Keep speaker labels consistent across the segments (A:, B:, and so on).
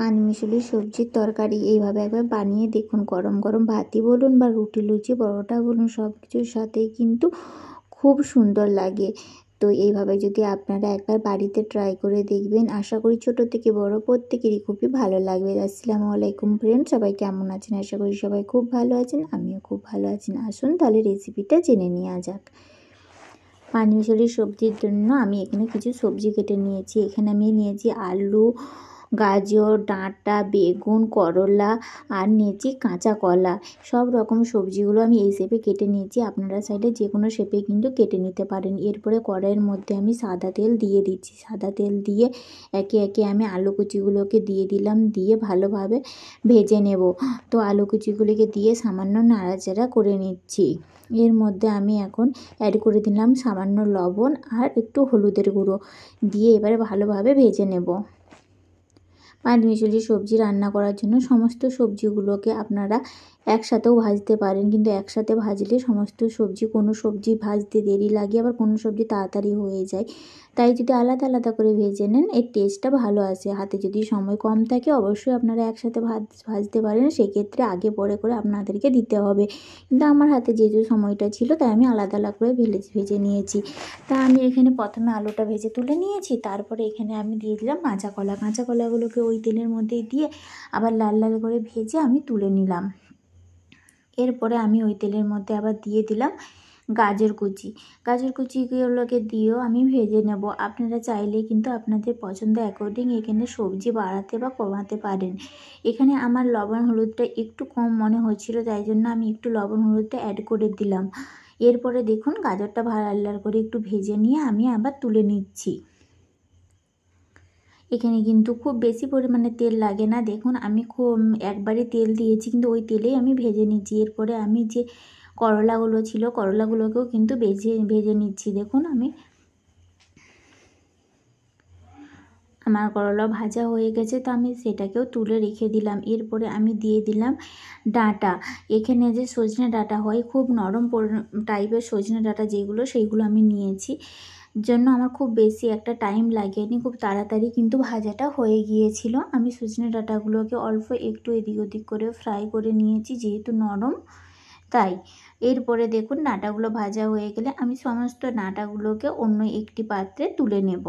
A: পানমিশালি সবজির তরকারি এইভাবে একবার বানিয়ে দেখুন। গরম গরম ভাতই বলুন বা রুটি লুচি পরোটা বলুন, সব কিছুর সাথেই কিন্তু খুব সুন্দর লাগে। তো এইভাবে যদি আপনারা একবার বাড়িতে ট্রাই করে দেখবেন, আশা করি ছোটো থেকে বড় প্রত্যেকেরই খুবই ভালো লাগবে। আসসালামু আলাইকুম ফ্রেন্ড, সবাই কেমন আছেন? আশা করি সবাই খুব ভালো আছেন, আমিও খুব ভালো আছি। আসুন তাহলে রেসিপিটা জেনে নেওয়া যাক। পানমিশালি সবজির জন্য আমি এখানে কিছু সবজি কেটে নিয়েছি। এখানে আমি নিয়েছি আলু, গাজর, ডাঁটা, বেগুন, করলা আর নিয়েছি কাঁচা কলা। সব রকম সবজিগুলো আমি এই শেপে কেটে নিয়েছি। আপনারা চাইলে যে কোনো শেপে কিন্তু কেটে নিতে পারেন। এরপরে কড়াইয়ের মধ্যে আমি সাদা তেল দিয়ে দিচ্ছি। সাদা তেল দিয়ে একে একে আমি আলু কুচিগুলোকে দিয়ে দিলাম, দিয়ে ভালোভাবে ভেজে নেব। তো আলু কুচিগুলিকে দিয়ে সামান্য নাড়াচাড়া করে নিচ্ছি। এর মধ্যে আমি এখন অ্যাড করে দিলাম সামান্য লবণ আর একটু হলুদের গুঁড়ো দিয়ে এবারে ভালোভাবে ভেজে নেব। পানমিশালি সবজি রান্না করার জন্য সমস্ত সবজিগুলোকে আপনারা একসাথেও ভাজতে পারেন, কিন্তু একসাথে ভাজলে সমস্ত সবজি, কোনো সবজি ভাজতে দেরি লাগে, আবার কোনো সবজি তাড়াতাড়ি হয়ে যায়। তাই যদি আলাদা আলাদা করে ভেজে নেন এর টেস্টটা ভালো আসে। হাতে যদি সময় কম থাকে অবশ্যই আপনারা একসাথে ভাজতে পারেন, সেক্ষেত্রে আগে পরে করে আপনাদেরকে দিতে হবে। কিন্তু আমার হাতে যেহেতু সময়টা ছিল তাই আমি আলাদা আলাদা করে ভেজে নিয়েছি। তা আমি এখানে প্রথমে আলুটা ভেজে তুলে নিয়েছি, তারপরে এখানে আমি দিয়ে দিলাম কাঁচা কলা। কাঁচা কলাগুলোকে ওই তেলের মধ্যেই দিয়ে আবার লাল লাল করে ভেজে আমি তুলে নিলাম। এরপরে আমি ওই তেলের মধ্যে আবার দিয়ে দিলাম গাজর কুচি। গাজর কুচিগুলোকে দিয়েও আমি ভেজে নেব। আপনারা চাইলে কিন্তু আপনাদের পছন্দ অ্যাকর্ডিং এখানে সবজি বাড়াতে বা কমাতে পারেন। এখানে আমার লবণ হলুদটা একটু কম মনে হচ্ছিল, তাই জন্য আমি একটু লবণ হলুদটা অ্যাড করে দিলাম। এরপরে দেখুন গাজরটা লাল লাল করে একটু ভেজে নিয়ে আমি আবার তুলে নিচ্ছি। এখানে কিন্তু খুব বেশি পরিমাণে তেল লাগে না। দেখুন আমি খুব একবারে তেল দিয়েছি, কিন্তু ওই তেলেই আমি ভেজে নিচ্ছি। এরপরে আমি যে করলাগুলো ছিল করলাগুলোকেও কিন্তু ভেজে নিচ্ছি। দেখুন আমার করলা ভাজা হয়ে গেছে, তো আমি সেটাকেও তুলে রেখে দিলাম। এরপরে আমি দিয়ে দিলাম ডাঁটা। এখানে যে সজনে ডাঁটা হয়, খুব নরম টাইপের সজনে ডাঁটা যেগুলো, সেইগুলো আমি নিয়েছি। জন্য আমার খুব বেশি একটা টাইম লাগেনি, খুব তাড়াতাড়ি কিন্তু ভাজাটা হয়ে গিয়েছিল। আমি সজনে ডাঁটাগুলোকে অল্প একটু এদিক ওদিক করে ফ্রাই করে নিয়েছি, যেহেতু নরম তাই। এরপরে দেখুন ডাঁটাগুলো ভাজা হয়ে গেলে আমি সমস্ত ডাঁটাগুলোকে অন্য একটি পাত্রে তুলে নেব।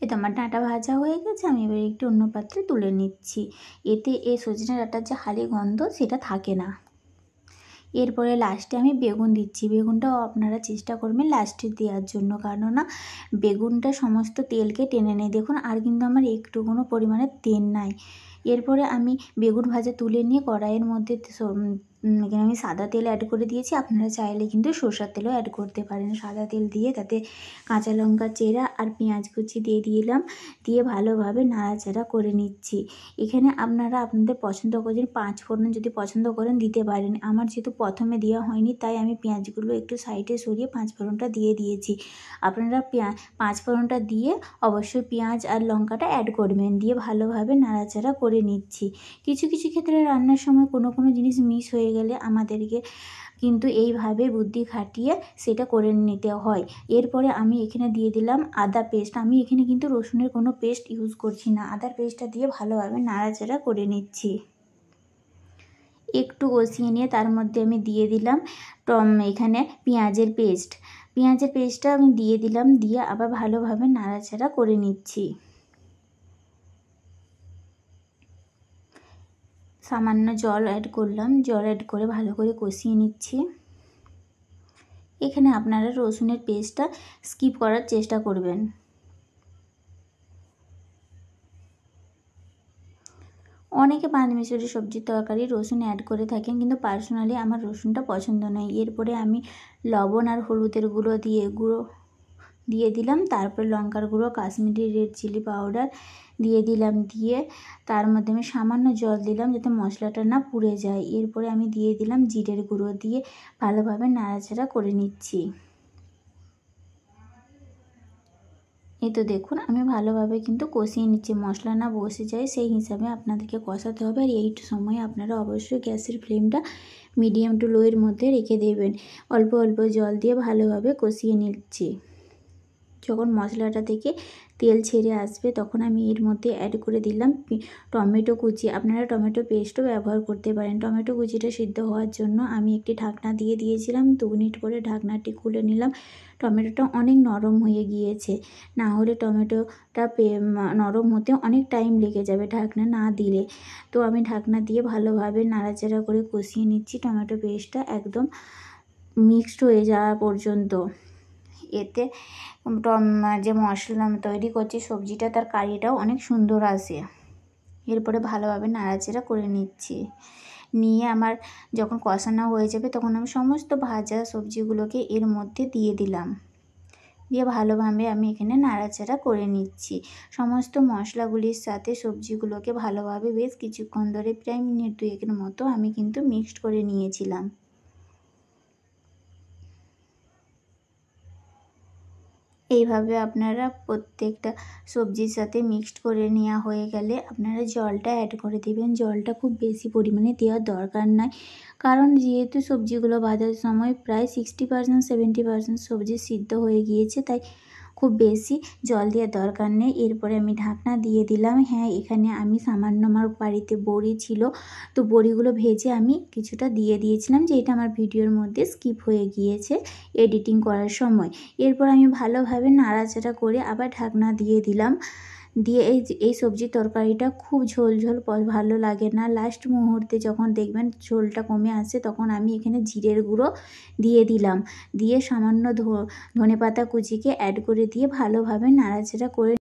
A: এতে আমার ডাঁটা ভাজা হয়ে গেছে, আমি এবার একটু অন্য পাত্রে তুলে নিচ্ছি। এতে এই সজনে ডাঁটার যে হালি গন্ধ সেটা থাকে না। এরপরে লাস্টে আমি বেগুন দিচ্ছি। বেগুনটাও আপনারা চেষ্টা করবেন লাস্টে দেওয়ার জন্য, কেননা বেগুনটা সমস্ত তেলকে টেনে নেয়। দেখুন আর কিন্তু আমার একটু কোনো পরিমাণে তেল নাই। এরপরে আমি বেগুন ভাজা তুলে নিয়ে কড়াইয়ের মধ্যে এখানে আমি সাদা তেল অ্যাড করে দিয়েছি। আপনারা চাইলে কিন্তু সরষের তেলও অ্যাড করতে পারেন। সাদা তেল দিয়ে তাতে কাঁচা লঙ্কা চেরা আর পেঁয়াজ কুচি দিয়ে দিলাম, দিয়ে ভালোভাবে নাড়াচাড়া করে নিচ্ছি। এখানে আপনারা আপনাদের পছন্দ করছেন পাঁচ ফোড়ন যদি পছন্দ করেন দিতে পারেন। আমার যেহেতু প্রথমে দেওয়া হয়নি তাই আমি পেঁয়াজগুলো একটু সাইডে সরিয়ে পাঁচ ফোড়নটা দিয়ে দিয়েছি। আপনারা পাঁচ ফোড়নটা দিয়ে অবশ্যই পেঁয়াজ আর লঙ্কাটা অ্যাড করবেন, দিয়ে ভালোভাবে নাড়াচাড়া করে নিচ্ছি। কিছু কিছু ক্ষেত্রে রান্নার সময় কোনো কোনো জিনিস মিস হয়ে গেলে আমাদেরকে কিন্তু এইভাবে বুদ্ধি খাটিয়ে সেটা করে নিতে হয়। এরপরে আমি এখানে দিয়ে দিলাম আদা পেস্ট। আমি এখানে কিন্তু রসুনের কোনো পেস্ট ইউজ করছি না, আদার পেস্টটা দিয়ে ভালোভাবে নাড়াচাড়া করে নিচ্ছি। একটু কষিয়ে নিয়ে তার মধ্যে আমি দিয়ে দিলাম এখানে পেঁয়াজের পেস্টটা আমি দিয়ে দিলাম, দিয়ে আবার ভালোভাবে নাড়াচাড়া করে নিচ্ছি। সামান্য জল অ্যাড করলাম, জল অ্যাড করে ভালো করে কষিয়ে নিচ্ছি। এখানে আপনারা রসুনের পেস্টটা স্কিপ করার চেষ্টা করবেন। অনেকে পানমিশালি সবজির তরকারি রসুন অ্যাড করে থাকেন, কিন্তু পার্সোনালি আমার রসুনটা পছন্দ নয়। এরপরে আমি লবণ আর হলুদের গুঁড়ো দিয়ে দিলাম, তারপরে লঙ্কার গুঁড়ো, কাশ্মীরি রেড চিলি পাউডার দিয়ে দিলাম, দিয়ে তার মধ্যে আমি সামান্য জল দিলাম যাতে মশলাটা না পুড়ে যায়। এরপরে আমি দিয়ে দিলাম জিরের গুঁড়ো, দিয়ে ভালোভাবে নাড়াচাড়া করে নিচ্ছি। এই তো দেখুন আমি ভালোভাবে কিন্তু কষিয়ে নিচ্ছি, মশলা না বসে যায় সেই হিসাবে আপনাদেরকে কষাতে হবে। আর এই সময় আপনারা অবশ্যই গ্যাসের ফ্লেমটা মিডিয়াম টু লোয়ের মধ্যে রেখে দেবেন। অল্প অল্প জল দিয়ে ভালোভাবে কষিয়ে নিচ্ছি। যখন মশলাটা থেকে তেল ছেড়ে আসবে তখন আমি এর মধ্যে অ্যাড করে দিলাম টমেটো কুচি। আপনারা টমেটো পেস্টও ব্যবহার করতে পারেন। টমেটো কুচিটা সিদ্ধ হওয়ার জন্য আমি একটি ঢাকনা দিয়ে দিয়েছিলাম। 2 মিনিট পরে ঢাকনাটি খুলে নিলাম। টমেটোটা অনেক নরম হয়ে গিয়েছে, না হলে টমেটোটা নরম হতে অনেক টাইম লেগে যাবে ঢাকনা না দিলে। তো আমি ঢাকনা দিয়ে ভালোভাবে নাড়াচাড়া করে কষিয়ে নিচ্ছি টমেটো পেস্টটা একদম মিক্সড হয়ে যাওয়া পর্যন্ত। এতে যে মশলা তৈরি করছি সবজিটা, তার কারিটাও অনেক সুন্দর আসে। এরপরে ভালোভাবে নাড়াচাড়া করে নিচ্ছি। নিয়ে আমার যখন কষানো হয়ে যাবে তখন আমি সমস্ত ভাজা সবজিগুলোকে এর মধ্যে দিয়ে দিলাম। দিয়ে ভালোভাবে আমি এখানে নাড়াচাড়া করে নিচ্ছি। সমস্ত মশলাগুলির সাথে সবজিগুলোকে ভালোভাবে বেশ কিছুক্ষণ ধরে প্রায় মিনিট 2-1 মতো আমি কিন্তু মিক্সড করে নিয়েছিলাম। এইভাবে আপনারা প্রত্যেকটা সবজির সাথে মিক্সড করে নেওয়া হয়ে গেলে আপনারা জলটা অ্যাড করে দেবেন। জলটা খুব বেশি পরিমাণে দেওয়ার দরকার নাই, কারণ যেহেতু সবজিগুলো ভাজার সময় প্রায় 60% 70% সবজি সিদ্ধ হয়ে গিয়েছে, তাই খুব বেশি জল দেওয়ার দরকার নেই। এরপরে আমি ঢাকনা দিয়ে দিলাম। হ্যাঁ, এখানে আমি সামান্য আমার বাড়িতে বড়ি ছিল, তো বড়িগুলো ভেজে আমি কিছুটা দিয়ে দিয়েছিলাম, যেটা আমার ভিডিওর মধ্যে স্কিপ হয়ে গিয়েছে এডিটিং করার সময়। এরপর আমি ভালোভাবে নাড়াচাড়া করে আবার ঢাকনা দিয়ে দিলাম। দিয়ে এই সবজির তরকারিটা খুব ঝোল ঝোল ভালো লাগে না। লাস্ট মুহূর্তে যখন দেখবেন ঝোলটা কমে আসছে তখন আমি এখানে জিরের গুঁড়ো দিয়ে দিলাম। দিয়ে সামান্য ধনেপাতা কুচিকে অ্যাড করে দিয়ে ভালোভাবে নাড়াচাড়া করে